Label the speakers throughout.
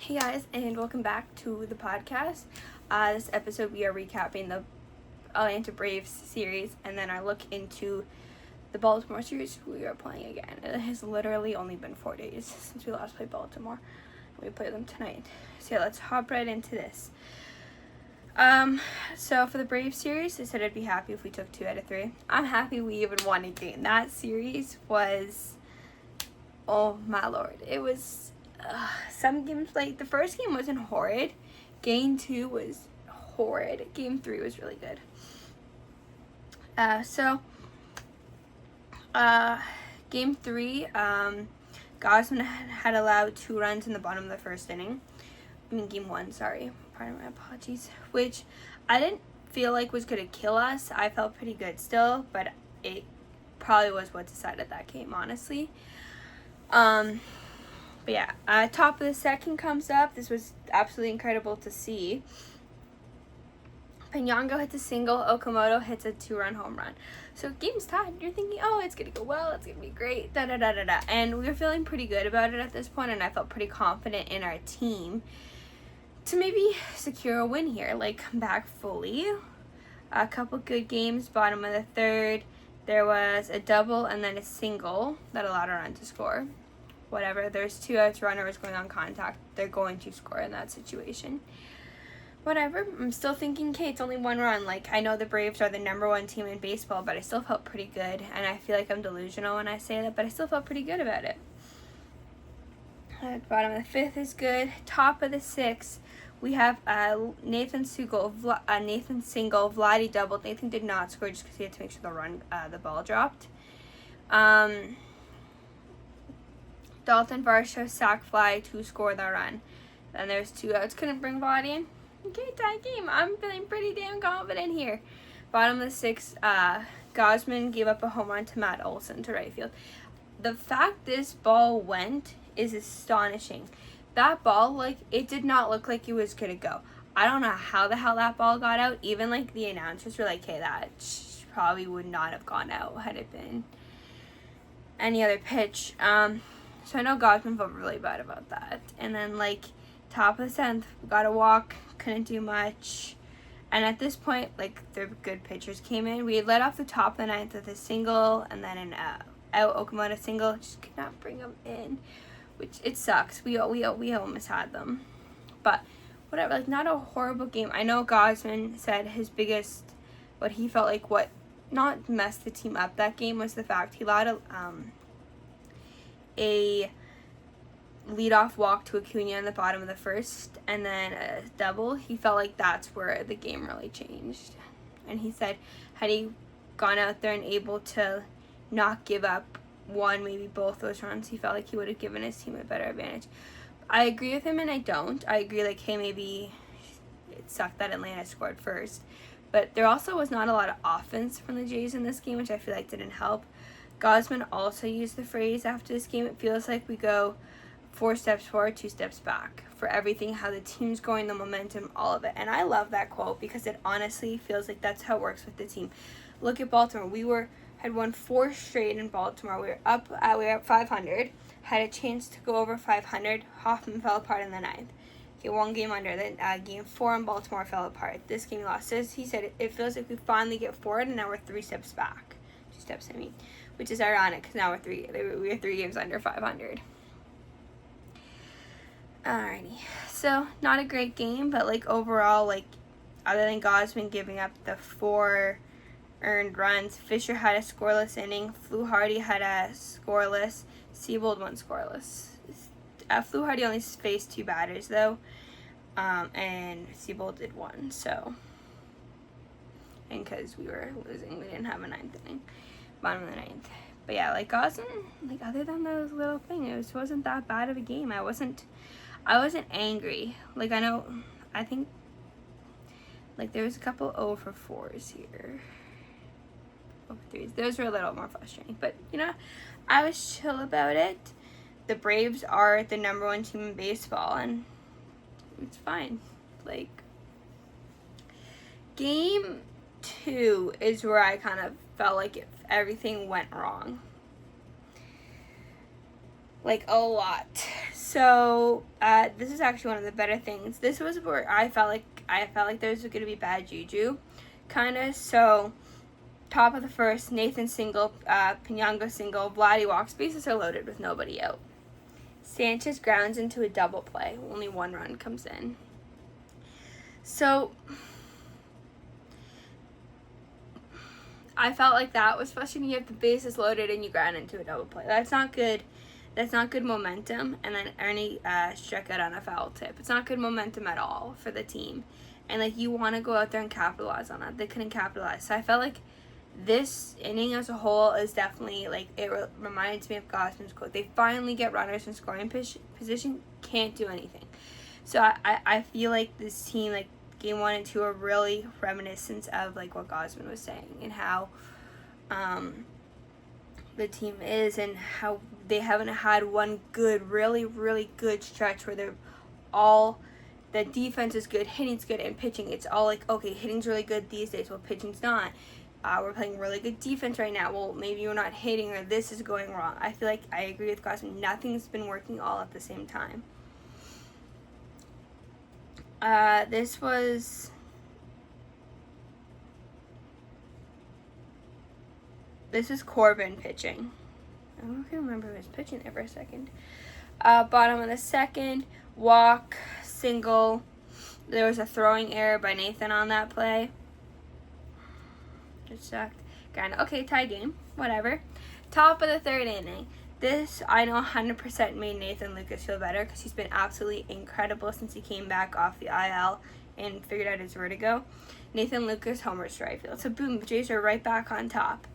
Speaker 1: Hey guys, and welcome back to the podcast. This episode we are recapping the Atlanta Braves series and then our look into the Baltimore series we are playing again. It has literally only been 4 days since we last played Baltimore. We play them tonight. So yeah, let's hop right into this. So for the Braves series, I said I'd be happy if we took 2 out of 3. I'm happy we even won a game. That series was, oh my lord, it was some games, like the first game wasn't horrid. Game 2 was horrid. Game 3 was really good. Game 3, Gosman had allowed 2 runs in the bottom of the first inning. Game 1, sorry. Pardon my apologies. Which I didn't feel like was going to kill us. I felt pretty good still, but it probably was what decided that game, honestly. But yeah, top of the second comes up. This was absolutely incredible to see. Penyango hits a single. Okamoto hits a 2-run home run. So game's tied. You're thinking, oh, it's going to go well. It's going to be great. Da-da-da-da-da. And we were feeling pretty good about it at this point, and I felt pretty confident in our team to maybe secure a win here. Like, come back fully. A couple good games. Bottom of the third, there was a double and then a single that allowed a run to score. Whatever, there's 2 outs, runner is going on contact, they're going to score in that situation. Whatever, I'm still thinking, okay, it's only 1 run. Like, I know the Braves are the #1 team in baseball, but I still felt pretty good, and I feel like I'm delusional when I say that, but I still felt pretty good about it. Bottom of the 5th is good. Top of the 6th, we have Nathan Single, Vladdy doubled. Nathan did not score just because he had to make sure the ball dropped. Dalton Varsho sac fly to score the run. Then there's 2 outs. Couldn't bring Vladdy in. Okay, tie game. I'm feeling pretty damn confident here. Bottom of the 6th, Gosman gave up a home run to Matt Olson to right field. The fact this ball went is astonishing. That ball, like, it did not look like it was going to go. I don't know how the hell that ball got out. Even, like, the announcers were like, hey, that probably would not have gone out had it been any other pitch. So I know Gosman felt really bad about that. And then, like, top of the 7th, we got a walk, couldn't do much. And at this point, like, the good pitchers came in. We led off the top of the 9th with a single and then an out Okamoto single. Just could not bring them in, which it sucks. We almost had them. But whatever, like, not a horrible game. I know Gosman said his biggest, what he felt like what not messed the team up that game was the fact he allowed a leadoff walk to Acuna in the bottom of the 1st and then a double. He felt like that's where the game really changed. And he said had he gone out there and able to not give up one, maybe both those runs, he felt like he would have given his team a better advantage. I agree with him and I don't. I agree, like, hey, maybe it sucked that Atlanta scored first. But there also was not a lot of offense from the Jays in this game, which I feel like didn't help. Gosman also used the phrase after this game, it feels like we go 4 steps forward, 2 steps back for everything, how the team's going, the momentum, all of it. And I love that quote because it honestly feels like that's how it works with the team. Look at Baltimore. We had won 4 straight in Baltimore. We were up 500, had a chance to go over 500. Hoffman fell apart in the 9th. Okay, 1 game under. Then game 4 in Baltimore fell apart. This game lost. He said it feels like we finally get forward and now we're 3 steps back. 2 steps, I mean. Which is ironic because now we're 3 games under 500. Alrighty, so not a great game, but like overall, like other than Gosman giving up the 4 earned runs, Fisher had a scoreless inning. Fluharty had a scoreless. Seabold went scoreless. Fluharty only faced 2 batters though, and Seabold did 1. So, and because we were losing, we didn't have a 9th inning. Bottom of the 9th. But yeah, like Gosman, like other than those little things, it wasn't that bad of a game. I wasn't angry. Like I think like there was a couple 0 for 4s here. 0 for 3s. Those were a little more frustrating. But you know, I was chill about it. The Braves are the #1 team in baseball and it's fine. Like game 2 is where I kind of felt like everything went wrong. like a lot. So this is actually one of the better things. This was where I felt like there was going to be bad juju, kind of. So top of the first, Nathan single, Pinyango single, Vladdy walks, bases are loaded with nobody out. Sanchez grounds into a double play. Only one run comes in. So I felt like that was especially when you have the bases loaded and you ground into a double play. That's not good. That's not good momentum. And then Ernie struck out on a foul tip. It's not good momentum at all for the team. And like you want to go out there and capitalize on that. They couldn't capitalize. So I felt like this inning as a whole is definitely like it reminds me of Gausman's quote. They finally get runners in scoring position. Can't do anything. So I feel like this team, like game 1 and 2, are really reminiscent of like what Gausman was saying and how the team is and how they haven't had one good, really, really good stretch where they're all the defense is good, hitting's good, and pitching. It's all like, okay, hitting's really good these days, well, pitching's not. We're playing really good defense right now. Well, maybe you're not hitting or this is going wrong. I feel like I agree with Gausman. Nothing's been working all at the same time. This was Corbin pitching. I don't remember who was pitching there for a second. Bottom of the second, walk, single. There was a throwing error by Nathan on that play. It sucked. Kind of okay, tie game, whatever. Top of the third inning. This, I know 100% made Nathan Lucas feel better because he's been absolutely incredible since he came back off the IL and figured out his vertigo. Nathan Lucas homers to right field. So boom, Jays are right back on top.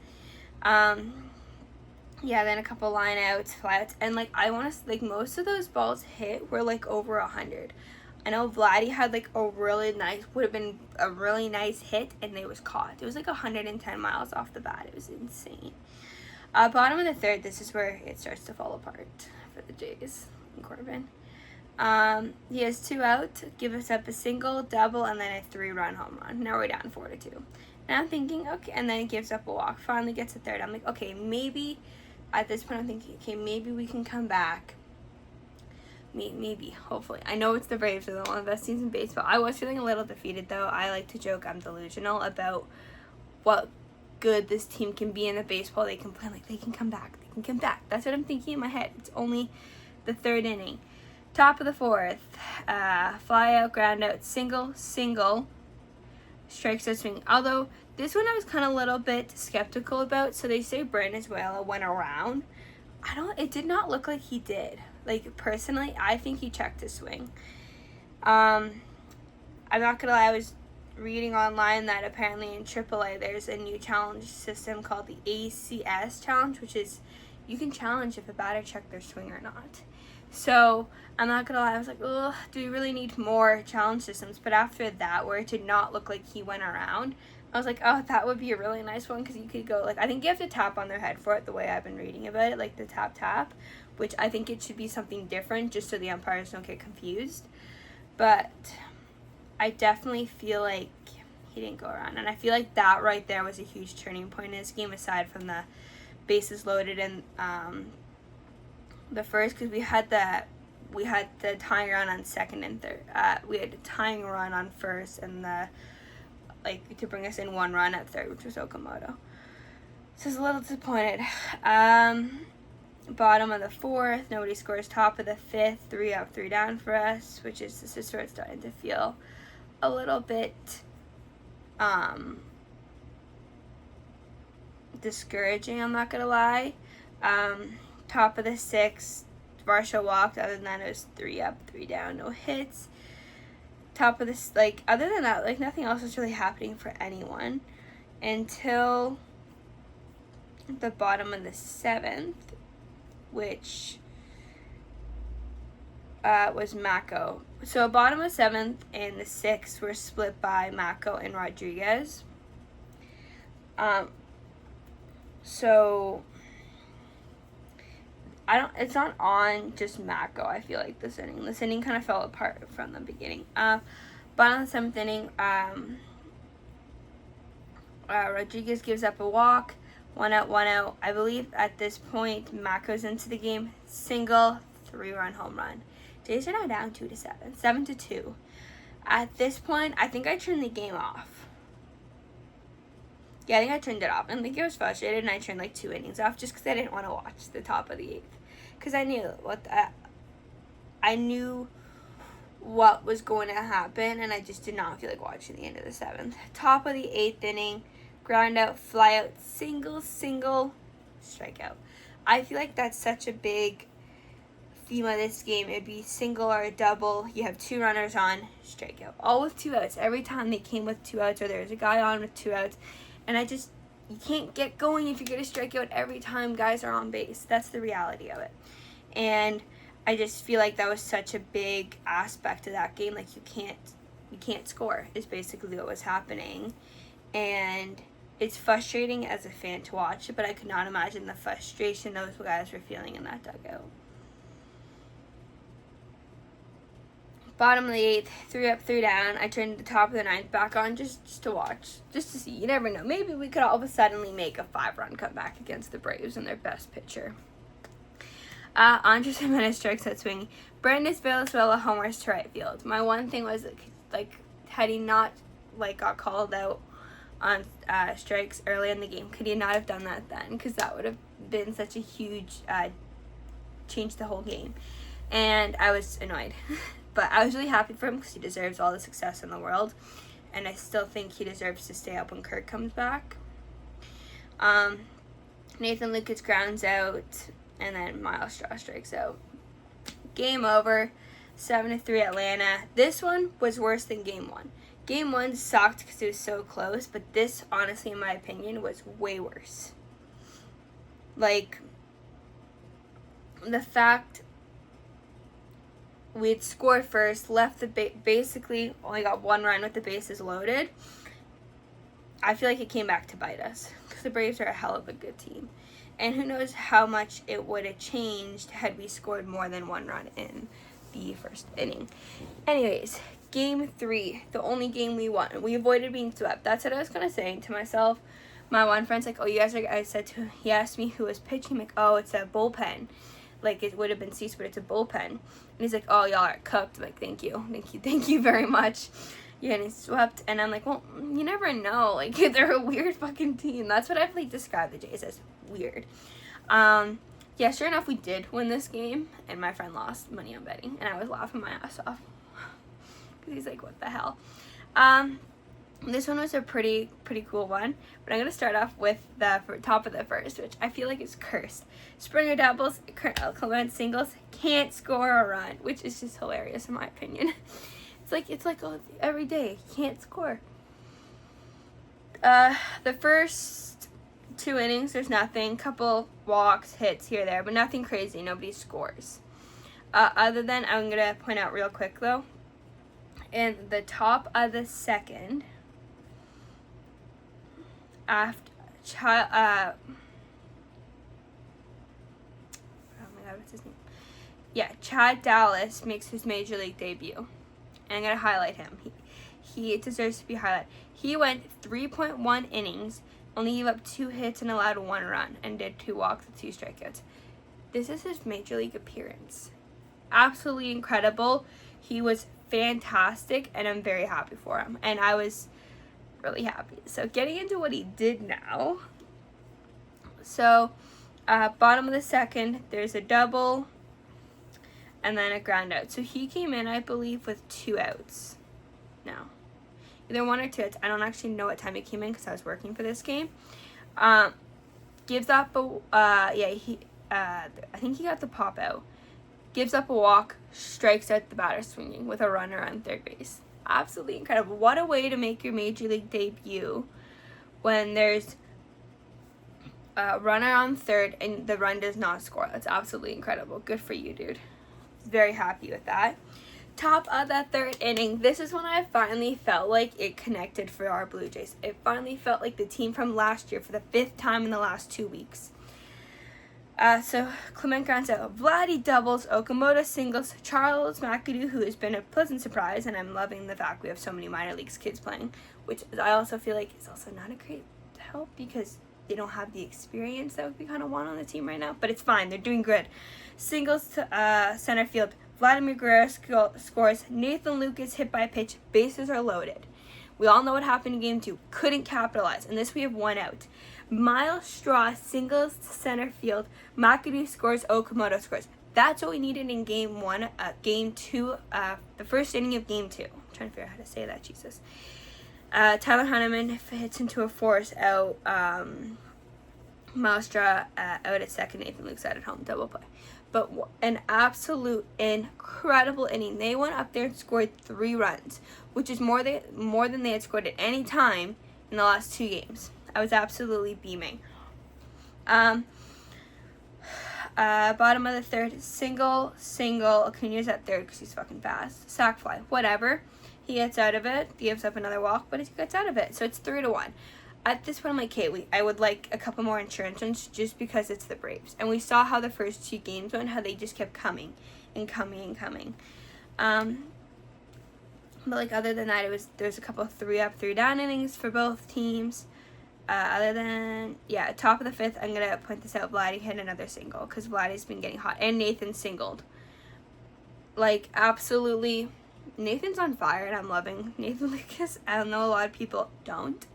Speaker 1: Yeah, then a couple line outs, flyouts, and like I want to like most of those balls hit were like over 100. I know Vladdy had like would have been a really nice hit, and it was caught. It was like 110 miles off the bat. It was insane. Bottom of the third, this is where it starts to fall apart for the Jays and Corbin. He has 2 out, give us up a single, double, and then a 3-run home run. Now we're down 4-2. Now I'm thinking, okay, and then he gives up a walk. Finally gets a third. I'm like, okay, maybe at this point I'm thinking, okay, maybe we can come back. Maybe, hopefully. I know it's the Braves, they're one of the best teams in baseball. I was feeling a little defeated, though. I like to joke I'm delusional about what good this team can be in the baseball. They can play, like, they can come back. They can come back. That's what I'm thinking in my head. It's only the third inning. Top of the fourth. Fly out, ground out, single, strikes out swinging. Although, this one I was kind of a little bit skeptical about. So they say Venezuela went around. It did not look like he did. Like, personally, I think he checked his swing. I'm not gonna lie, I was reading online that apparently in AAA there's a new challenge system called the ACS challenge, which is you can challenge if a batter checked their swing or not. So, I'm not gonna lie, I was like, oh, do we really need more challenge systems? But after that, where it did not look like he went around, I was like, oh, that would be a really nice one because you could go, like, I think you have to tap on their head for it the way I've been reading about it, like the tap, which I think it should be something different just so the umpires don't get confused. But I definitely feel like he didn't go around. And I feel like that right there was a huge turning point in this game aside from the bases loaded in the first because we had the tying run on second and third. We had a tying run on first and to bring us in 1 run at third, which was Okamoto. So I was a little disappointed. Bottom of the fourth, nobody scores. Top of the fifth, 3 up, 3 down for us, this is where it's starting to feel a little bit discouraging, I'm not gonna lie. Top of the sixth, Varsho walked. Other than that, it was 3 up, 3 down, no hits. Top of this, other than that, nothing else was really happening for anyone until the bottom of the 7th, which was Mako. So bottom of 7th and the 6th were split by Mako and Rodriguez. So it's not on just Mako, I feel like, this inning. This inning kind of fell apart from the beginning. Bottom of the 7th inning, Rodriguez gives up a walk. 1 out, 1 out. I believe at this point, Matt goes into the game, single, 3-run home run. Jays are now down 2-7, 7-2. At this point, I think I turned the game off. Yeah, I think I turned it off. I think I was frustrated, and I turned like 2 innings off just because I didn't want to watch the top of the 8th. Because I knew what was going to happen, and I just did not feel like watching the end of the 7th. Top of the 8th inning, ground out, fly out, single, strikeout. I feel like that's such a big theme of this game. It'd be single or a double. You have 2 runners on, strikeout. All with 2 outs. Every time they came with 2 outs, or there was a guy on with 2 outs. And you can't get going if you're going to strike out every time guys are on base. That's the reality of it. And I just feel like that was such a big aspect of that game. Like, you can't score is basically what was happening. And it's frustrating as a fan to watch it, but I could not imagine the frustration those guys were feeling in that dugout. Bottom of the 8th, 3 up, 3 down. I turned the top of the 9th back on just to watch, just to see. You never know. Maybe we could all of a sudden make a 5-run comeback against the Braves and their best pitcher. Andres Jimenez strikes out swinging. Brandon Valenzuela homers to right field. My one thing was, like, had he not got called out on strikes early in the game, could he not have done that then? Because that would have been such a huge change the whole game. And I was annoyed. But I was really happy for him because he deserves all the success in the world. And I still think he deserves to stay up when Kirk comes back. Nathan Lucas grounds out. And then Miles Straw strikes out. Game over. 7-3 Atlanta. This one was worse than Game 1. Game 1 sucked because it was so close. But this, honestly, in my opinion, was way worse. Like, the fact we'd scored first, left the basically only got 1 run with the bases loaded. I feel like it came back to bite us because the Braves are a hell of a good team. And who knows how much it would have changed had we scored more than 1 run in the first inning. Anyways, Game 3, the only game we won. We avoided being swept. That's what I was kind of saying to myself. My one friend's like, oh, you guys are, he asked me who was pitching. I'm like, oh, it's a bullpen. Like, it would have been Cease, but it's a bullpen. And he's like, oh, y'all are cooked. I'm like, thank you very much. You're getting swept. And I'm like, well, you never know. Like, they're a weird fucking team. That's what I've, described the Jays as, weird. Yeah, sure enough, we did win this game. And my friend lost money on betting. And I was laughing my ass off. Because he's like, what the hell? This one was a pretty cool one, but I'm going to start off with the top of the first, which I feel like is cursed. Springer doubles, Clement singles, can't score a run, which is just hilarious in my opinion. It's like every day, can't score. The first 2 innings, there's nothing, couple walks, hits here, there, but nothing crazy, nobody scores. Other than, I'm going to point out real quick though, in the top of the second, after oh my god, what's his name? Yeah, Chad Dallas makes his major league debut. And I'm going to highlight him. He deserves to be highlighted. He went 3.1 innings, only gave up 2 hits and allowed 1 run, and did 2 walks with 2 strikeouts. This is his major league appearance. Absolutely incredible. He was fantastic, and I'm very happy for him. And I was really happy. So getting into what he did now. So bottom of the second, there's a double and then a ground out. So he came in, I believe, with 2 outs. No, either 1 or 2 outs. I don't actually know what time he came in because I was working for this game. Gives up I think he got the pop out. Gives up a walk, strikes out the batter swinging with a runner on third base. Absolutely incredible. What a way to make your major league debut when there's a runner on third and the run does not score. That's absolutely incredible. Good for you, dude. Very happy with that. Top of the 3rd inning. This is when I finally felt like it connected for our Blue Jays. It finally felt like the team from last year for the 5th time in the last 2 weeks. So Clement grounds out, Vladdy doubles, Okamoto singles, Charles McAdoo, who has been a pleasant surprise, and I'm loving the fact we have so many minor leagues kids playing, which I also feel like is also not a great help because they don't have the experience that we kind of want on the team right now. But it's fine. They're doing good. Singles to center field. Vladimir Guerrero scores. Nathan Lucas hit by a pitch. Bases are loaded. We all know what happened in game 2. Couldn't capitalize. In this, we have 1 out. Miles Straw singles to center field. McAdoo scores. Okamoto scores. That's what we needed in game 1, game 2, the first inning of game 2. I'm trying to figure out how to say that, Jesus. Tyler Heineman hits into a force out. Miles Straw out at second. Nathan Lucas out at home. Double play. But an absolute incredible inning. They went up there and scored 3 runs, which is more than they had scored at any time in the last 2 games. I was absolutely beaming. Bottom of the third, single. Acuna's at third because he's fucking fast. Sac fly, whatever. He gets out of it, gives up another walk, but he gets out of it. So it's 3-1. At this point, I'm like, okay, I would like a couple more insurance runs just because it's the Braves. And we saw how the first 2 games went, how they just kept coming and coming and coming. But like other than that, there's a couple of 3-up, 3-down innings for both teams. Other than, top of the 5th, I'm going to point this out. Vladdy hit another single because Vladdy's been getting hot. And Nathan singled. Like, absolutely, Nathan's on fire, and I'm loving Nathan Lucas. I don't know, a lot of people don't,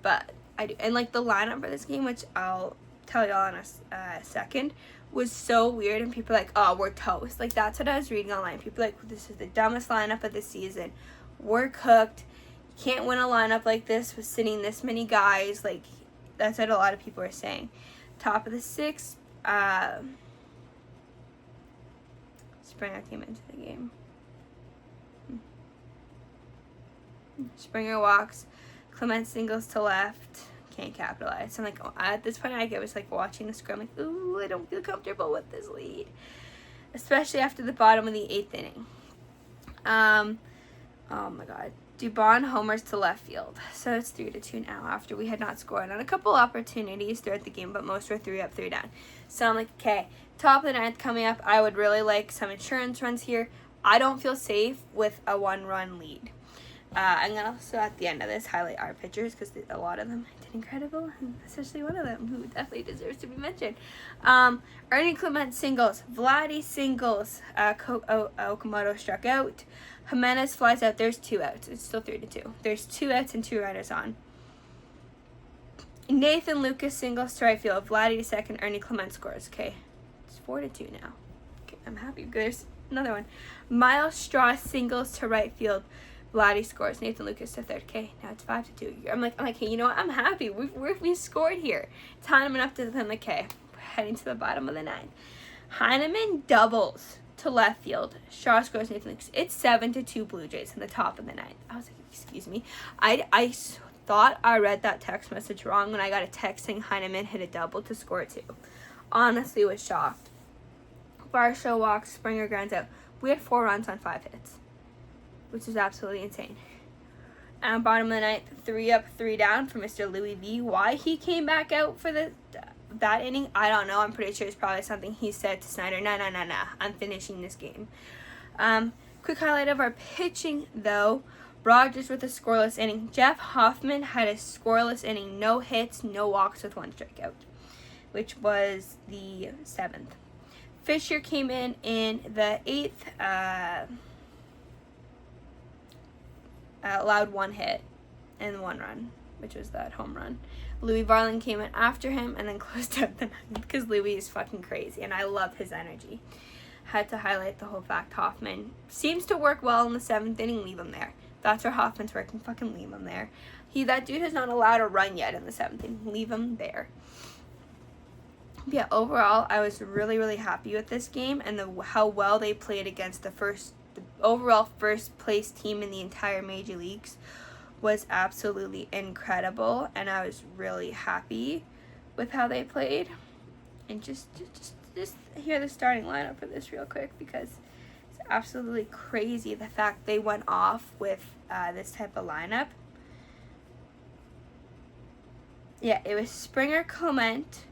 Speaker 1: but I do. And, like, the lineup for this game, which I'll tell y'all in a second, was so weird. And people are like, oh, we're toast. Like, that's what I was reading online. People are like, this is the dumbest lineup of the season. We're cooked. Can't win a lineup like this with sitting this many guys. Like, that's what a lot of people are saying. Top of the 6th, Springer came into the game. Springer walks. Clement singles to left. Can't capitalize. So I'm like, at this point, I was like watching the score. I'm like, ooh, I don't feel comfortable with this lead, especially after the bottom of the 8th inning. Oh my God. Dubon homers to left field. So it's 3-2 now after we had not scored on a couple opportunities throughout the game, but most were 3-up, 3-down. So I'm like, okay, top of the 9th coming up. I would really like some insurance runs here. I don't feel safe with a 1-run lead. I'm going to also, at the end of this, highlight our pitchers because a lot of them did incredible, and especially one of them who definitely deserves to be mentioned. Ernie Clement singles. Vladdy singles. Okamoto struck out. Jimenez flies out. There's 2 outs. It's still 3-2. There's 2 outs and 2 runners on. Nathan Lucas singles to right field. Vladdy to second. Ernie Clement scores. Okay. It's 4-2 now. Okay, I'm happy. There's another one. Miles Straw singles to right field. Vladdy scores. Nathan Lucas to third. Okay, now it's 5-2. I'm like, hey, you know what? I'm happy. We scored here. Time enough to them. Okay, we're heading to the bottom of the 9th. Heineman doubles to left field. Shaw scores. Nathan Lucas. It's 7-2 Blue Jays in the top of the 9th. I was like, excuse me. I thought I read that text message wrong when I got a text saying Heineman hit a double to score 2. Honestly, was shocked. Varsho walks. Springer grounds out. We had 4 runs on 5 hits, which is absolutely insane. And bottom of the 9th, 3-up, 3-down for Mr. Louis V. Why he came back out for that inning, I don't know. I'm pretty sure it's probably something he said to Snyder. Nah. I'm finishing this game. Quick highlight of our pitching, though. Rogers with a scoreless inning. Jeff Hoffman had a scoreless inning. No hits, no walks with 1 strikeout, which was the 7th. Fisher came in the 8th. Allowed 1 hit and 1 run, which was that home run. Louis Varland came in after him and then closed out the 9th because Louis is fucking crazy and I love his energy. Had to highlight the whole fact Hoffman seems to work well in the 7th inning. Leave him there. That's where Hoffman's working. Fucking leave him there. That dude has not allowed a run yet in the 7th inning. Leave him there. Yeah, overall, I was really, really happy with this game and how well they played against the overall first place team in the entire major leagues was absolutely incredible, and I was really happy with how they played. And just hear the starting lineup for this real quick because it's absolutely crazy the fact they went off with this type of lineup. Yeah, it was Springer, Clement,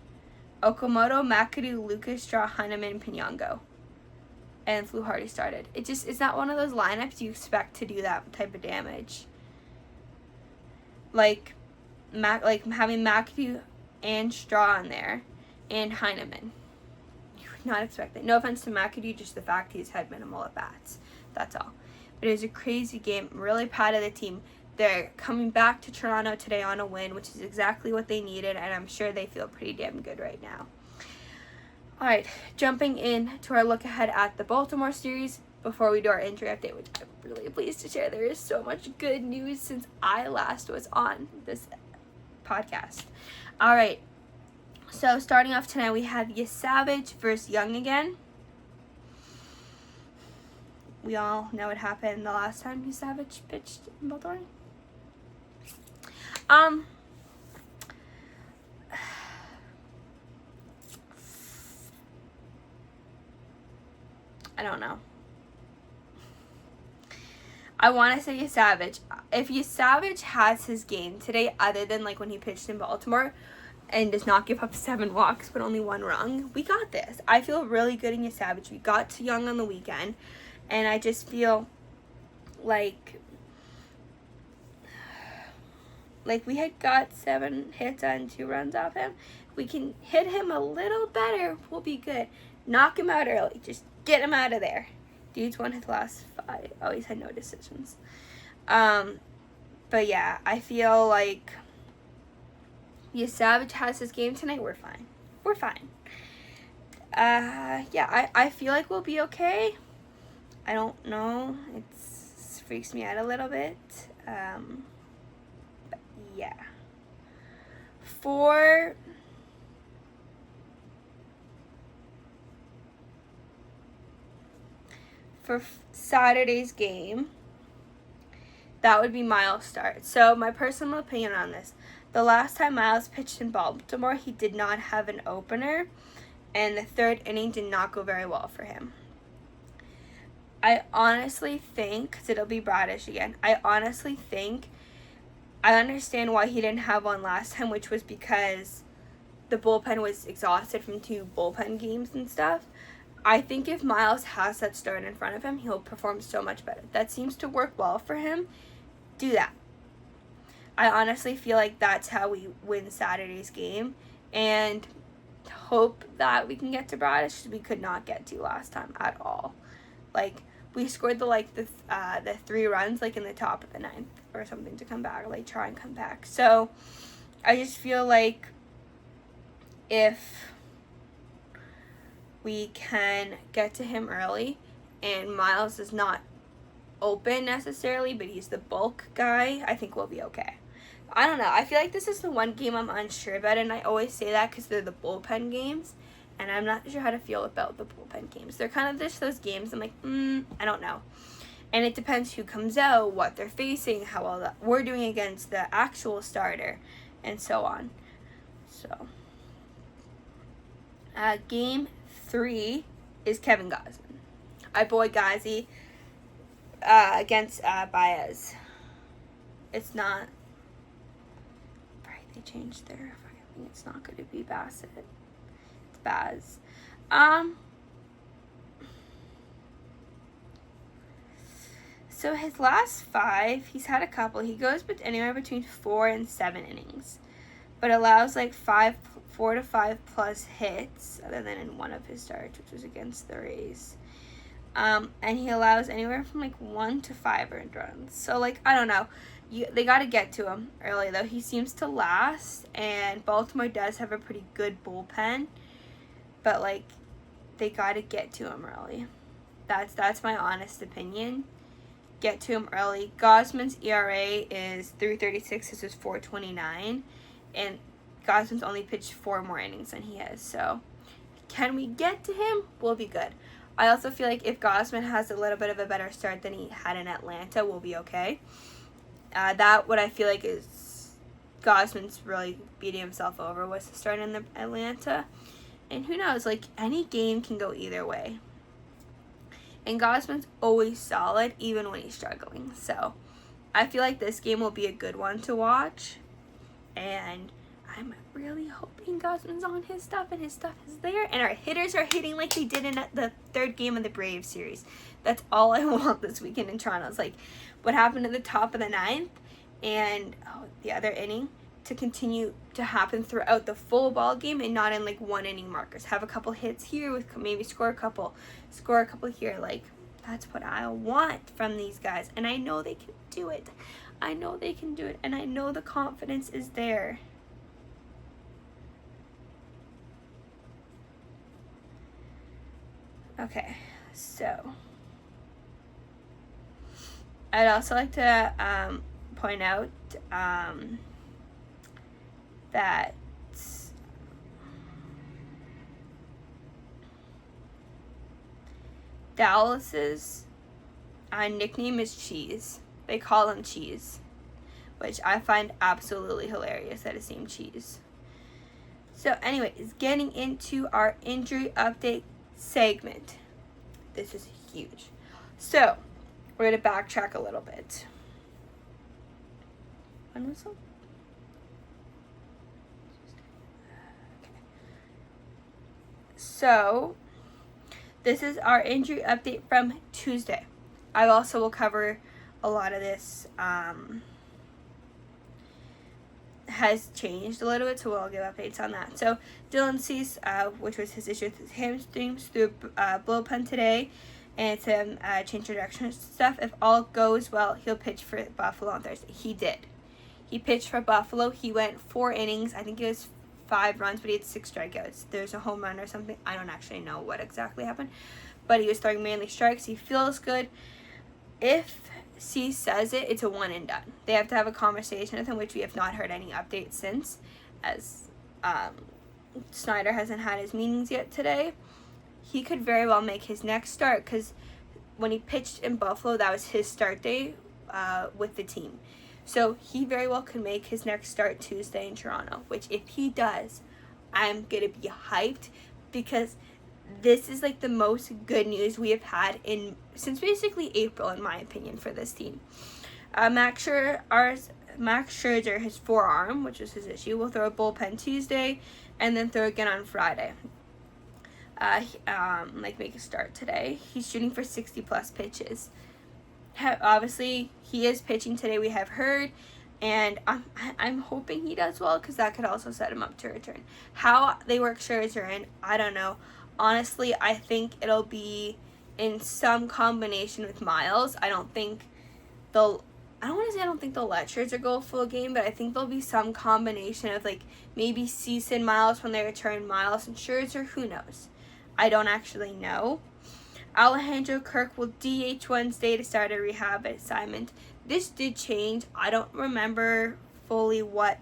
Speaker 1: Okamoto, McAdoo, Lucas, Straw, Heineman, Pinongo. And Fluharty started. It's not one of those lineups you expect to do that type of damage. Like having McAdoo and Straw in there, and Heineman. You would not expect that. No offense to McAdoo, just the fact he's had minimal at bats. That's all. But it was a crazy game. I'm really proud of the team. They're coming back to Toronto today on a win, which is exactly what they needed, and I'm sure they feel pretty damn good right now. All right, jumping in to our look ahead at the Baltimore series before we do our injury update, which I'm really pleased to share. There is so much good news since I last was on this podcast. All right, so starting off tonight, we have Savage versus Young again. We all know what happened the last time Savage pitched in Baltimore. I don't know. I want to say Savage. If Savage has his game today, other than like when he pitched in Baltimore and does not give up 7 walks but only 1 run, we got this. I feel really good in Savage. We got to Young on the weekend, and I just feel like we had got 7 hits and 2 runs off him. We can hit him a little better, we'll be good. Knock him out early. Just get him out of there. Dude's won his last 5. Oh, he's had no decisions. But yeah, I feel like Savage has his game tonight. We're fine. We're fine. Yeah, I feel like we'll be okay. I don't know. It freaks me out a little bit. But yeah. For Saturday's game, that would be Miles' start. So my personal opinion on this, the last time Miles pitched in Baltimore, he did not have an opener, and the 3rd inning did not go very well for him. I honestly think, because it'll be Bradish again, I honestly think I understand why he didn't have one last time, which was because the bullpen was exhausted from 2 bullpen games and stuff. I think if Miles has that start in front of him, he'll perform so much better. That seems to work well for him. Do that. I honestly feel like that's how we win Saturday's game, and hope that we can get to Bradish. We could not get to last time at all. Like, we scored the 3 runs like in the top of the 9th or something to come back, like try and come back. So I just feel like if we can get to him early, and Miles is not open necessarily, but he's the bulk guy, I think we'll be okay. I don't know. I feel like this is the one game I'm unsure about, and I always say that because they're the bullpen games, and I'm not sure how to feel about the bullpen games. They're kind of just those games I'm like, I don't know. And it depends who comes out, what they're facing, how well that we're doing against the actual starter, and so on. So, game 3 is Kevin Gausman. Our boy Gazzy against Baez. It's not... Right, they changed their... I think it's not going to be Bassett. It's Baz. So his last 5, he's had a couple. He goes anywhere between 4 and 7 innings, but allows like 4 to 5 plus hits, other than in one of his starts, which was against the Rays. And he allows anywhere from like 1 to 5 earned runs. So like, I don't know. They got to get to him early though. He seems to last, and Baltimore does have a pretty good bullpen, but like, they got to get to him early. That's my honest opinion. Get to him early. Gausman's ERA is 3.36. This is 4.29, and Gausman's only pitched 4 more innings than he has. So, can we get to him? We'll be good. I also feel like if Gausman has a little bit of a better start than he had in Atlanta, we'll be okay. What I feel like is Gausman's really beating himself over was the start in Atlanta. And who knows, like, any game can go either way. And Gausman's always solid, even when he's struggling. So, I feel like this game will be a good one to watch. And I'm really hoping Gausman's on his stuff and his stuff is there. And our hitters are hitting like they did in the 3rd game of the Braves series. That's all I want this weekend in Toronto. It's like what happened at the top of the 9th and the other inning. to continue to happen throughout the full ball game and not in like 1 inning markers. Have a couple hits here with maybe score a couple here. Like, that's what I want from these guys, and I know they can do it. I know they can do it, and I know the confidence is there. Okay, so I'd also like to point out that Dallas's nickname is Cheese. They call him Cheese, which I find absolutely hilarious that his name Cheese. So anyways, getting into our injury update segment. This is huge. So we're going to backtrack a little bit. One whistle? Okay. So this is our injury update from Tuesday. I also will cover a lot of this has changed a little bit, so we'll give updates on that. So Dylan Cease, which was his issue with his hamstrings, threw a bullpen today, and some change direction stuff. If all goes well, he'll pitch for Buffalo on Thursday. He did. He pitched for Buffalo. He went 4 innings. I think it was 5 runs, but he had 6 strikeouts. There's a home run or something. I don't actually know what exactly happened, but he was throwing mainly strikes. He feels good. If C says it's a 1 and done. They have to have a conversation with him, which we have not heard any updates since, as Snyder hasn't had his meetings yet today. He could very well make his next start, because when he pitched in Buffalo, that was his start day with the team. So he very well could make his next start Tuesday in Toronto, which if he does, I'm going to be hyped, because this is like the most good news we have had since basically April, in my opinion, for this team. Max Scherzer, his forearm, which is his issue, will throw a bullpen Tuesday and then throw again on Friday. Make a start today. He's shooting for 60 plus pitches. Obviously, he is pitching today, we have heard, and I'm hoping he does well, because that could also set him up to return. How they work Scherzer in, I don't know. Honestly, I think it'll be in some combination with Miles. I don't think they'll let Scherzer go full game, but I think there'll be some combination of like maybe Cease and Miles when they return, Miles and Scherzer. Who knows? I don't actually know. Alejandro Kirk will DH Wednesday to start a rehab assignment. This did change. I don't remember fully what.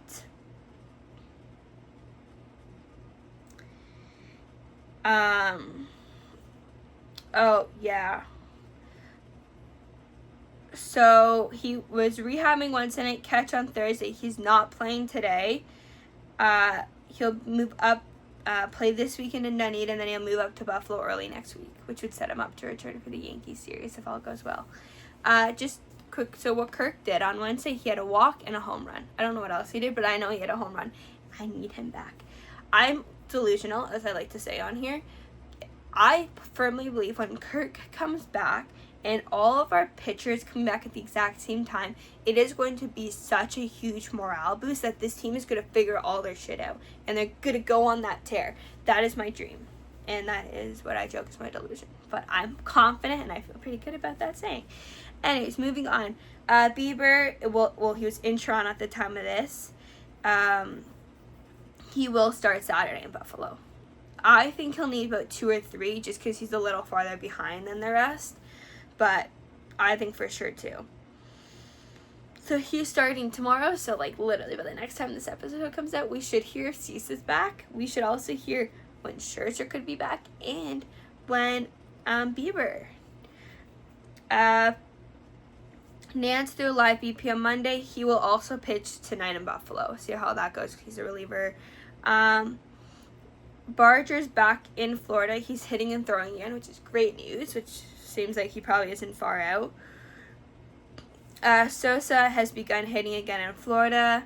Speaker 1: Oh, yeah. So he was rehabbing Wednesday night, catch on Thursday. He's not playing today. He'll move up, play this weekend in Dunedin, and then he'll move up to Buffalo early next week, which would set him up to return for the Yankees series if all goes well. Just quick, so what Kirk did on Wednesday, he had a walk and a home run. I don't know what else he did, but I know he had a home run. I need him back. I'm delusional, as I like to say on here. I firmly believe when Kirk comes back and all of our pitchers come back at the exact same time, it is going to be such a huge morale boost that this team is going to figure all their shit out, and they're going to go on that tear. That is my dream, and that is what I joke is my delusion. But I'm confident, and I feel pretty good about that saying. Anyways, moving on. Bieber, he was in Toronto at the time of this. He will start Saturday in Buffalo. I think he'll need about 2 or 3 just because he's a little farther behind than the rest. But I think for sure 2. So he's starting tomorrow. So like literally by the next time this episode comes out, we should hear if Cease is back. We should also hear when Scherzer could be back and when Bieber. Nance threw a live BP on Monday. He will also pitch tonight in Buffalo. See how that goes. He's a reliever. Barger's back in Florida. He's hitting and throwing again, which is great news, which seems like he probably isn't far out. Sosa has begun hitting again in Florida.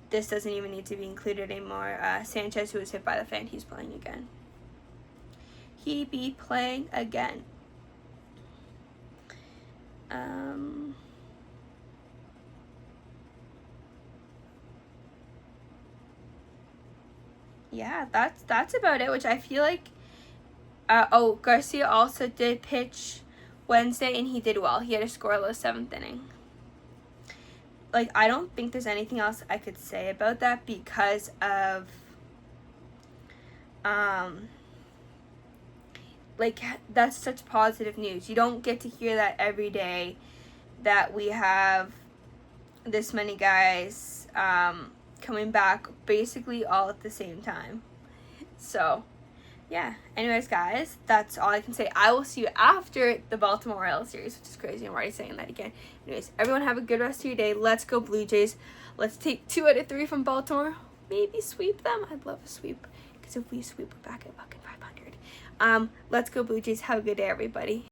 Speaker 1: This doesn't even need to be included anymore. Sanchez, who was hit by the fan, he's playing again. He be playing again. yeah, that's about it, which I feel like, Garcia also did pitch Wednesday, and he did well. He had a scoreless 7th inning. Like, I don't think there's anything else I could say about that because of, like, that's such positive news. You don't get to hear that every day, that we have this many guys coming back basically all at the same time. So, yeah. Anyways, guys, that's all I can say. I will see you after the Baltimore Orioles series, which is crazy. I'm already saying that again. Anyways, everyone have a good rest of your day. Let's go Blue Jays. Let's take 2 out of 3 from Baltimore. Maybe sweep them. I'd love a sweep, because if we sweep, we're back at fucking 500. Let's go Blue Jays. Have a good day, everybody.